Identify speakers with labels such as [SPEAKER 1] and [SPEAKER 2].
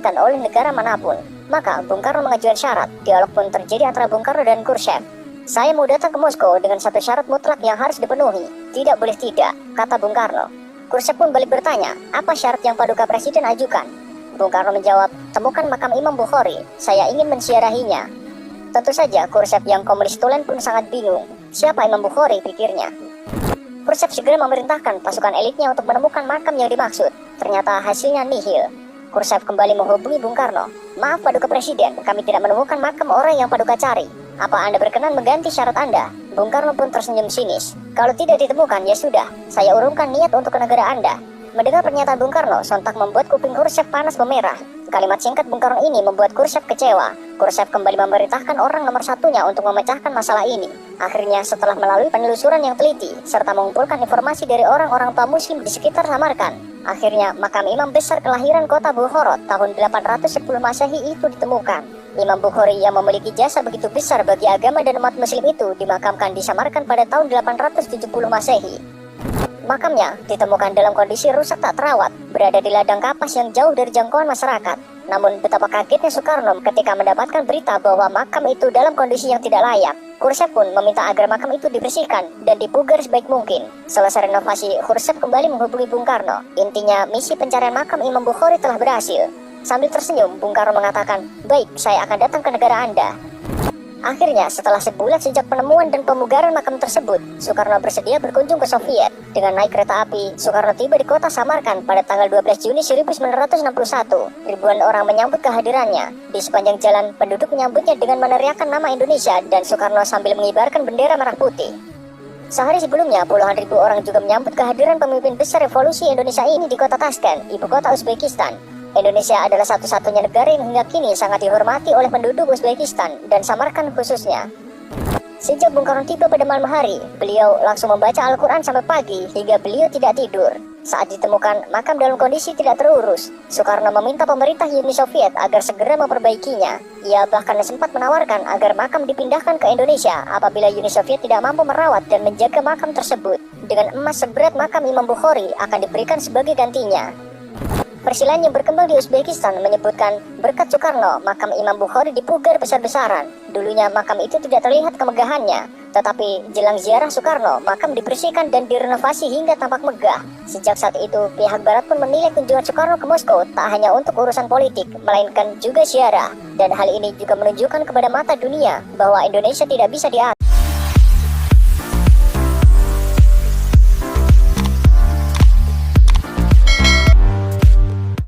[SPEAKER 1] diinginkan oleh negara manapun. Maka Bung Karno mengajukan syarat. Dialog pun terjadi antara Bung Karno dan Khrushchev. "Saya mau datang ke Moskow dengan satu syarat mutlak yang harus dipenuhi. Tidak boleh tidak," kata Bung Karno. Khrushchev pun balik bertanya, "Apa syarat yang Paduka Presiden ajukan?" Bung Karno menjawab, "Temukan makam Imam Bukhari. Saya ingin menziarahinya." Tentu saja Khrushchev yang komunis tulen pun sangat bingung. Siapa Imam Bukhari, pikirnya. Khrushchev segera memerintahkan pasukan elitnya untuk menemukan makam yang dimaksud. Ternyata hasilnya nihil. Khrushchev kembali menghubungi Bung Karno. "Maaf Paduka Presiden, kami tidak menemukan makam orang yang Paduka cari. Apa Anda berkenan mengganti syarat Anda?" Bung Karno pun tersenyum sinis. "Kalau tidak ditemukan, ya sudah, saya urungkan niat untuk ke negara Anda." Mendengar pernyataan Bung Karno, sontak membuat kuping Khrushchev panas memerah. Kalimat singkat Bung Karno ini membuat Khrushchev kecewa. Khrushchev kembali memerintahkan orang nomor satunya untuk memecahkan masalah ini. Akhirnya, setelah melalui penelusuran yang teliti, serta mengumpulkan informasi dari orang-orang tua muslim di sekitar Samarkand, akhirnya makam imam besar kelahiran kota Bukhara tahun 810 Masehi itu ditemukan. Imam Bukhari yang memiliki jasa begitu besar bagi agama dan umat muslim itu dimakamkan di Samarkand pada tahun 870 Masehi. Makamnya ditemukan dalam kondisi rusak tak terawat, berada di ladang kapas yang jauh dari jangkauan masyarakat. Namun betapa kagetnya Soekarno ketika mendapatkan berita bahwa makam itu dalam kondisi yang tidak layak. Khrushchev pun meminta agar makam itu dibersihkan dan dipugar sebaik mungkin. Selesai renovasi, Khrushchev kembali menghubungi Bung Karno. Intinya, misi pencarian makam Imam Bukhari telah berhasil. Sambil tersenyum, Bung Karno mengatakan, "Baik, saya akan datang ke negara Anda." Akhirnya, setelah sebulan sejak penemuan dan pemugaran makam tersebut, Soekarno bersedia berkunjung ke Soviet. Dengan naik kereta api, Soekarno tiba di kota Samarkand pada tanggal 12 Juni 1961. Ribuan orang menyambut kehadirannya. Di sepanjang jalan, penduduk menyambutnya dengan meneriakkan nama Indonesia dan Soekarno sambil mengibarkan bendera merah putih. Sehari sebelumnya, puluhan ribu orang juga menyambut kehadiran pemimpin besar revolusi Indonesia ini di kota Tashkent, ibu kota Uzbekistan. Indonesia adalah satu-satunya negara yang hingga kini sangat dihormati oleh penduduk Uzbekistan dan Samarkand khususnya. Sejak Bung Karno tiba pada malam hari, beliau langsung membaca Al-Quran sampai pagi hingga beliau tidak tidur. Saat ditemukan makam dalam kondisi tidak terurus, Soekarno meminta pemerintah Uni Soviet agar segera memperbaikinya. Ia bahkan sempat menawarkan agar makam dipindahkan ke Indonesia apabila Uni Soviet tidak mampu merawat dan menjaga makam tersebut. Dengan emas seberat makam Imam Bukhari akan diberikan sebagai gantinya. Persilahan yang berkembang di Uzbekistan menyebutkan berkat Soekarno, makam Imam Bukhari dipugar besar-besaran. Dulunya makam itu tidak terlihat kemegahannya, tetapi jelang ziarah Soekarno, makam dibersihkan dan direnovasi hingga tampak megah. Sejak saat itu, pihak Barat pun menilai kunjungan Soekarno ke Moskow tak hanya untuk urusan politik, melainkan juga ziarah. Dan hal ini juga menunjukkan kepada mata dunia bahwa Indonesia tidak bisa diatur.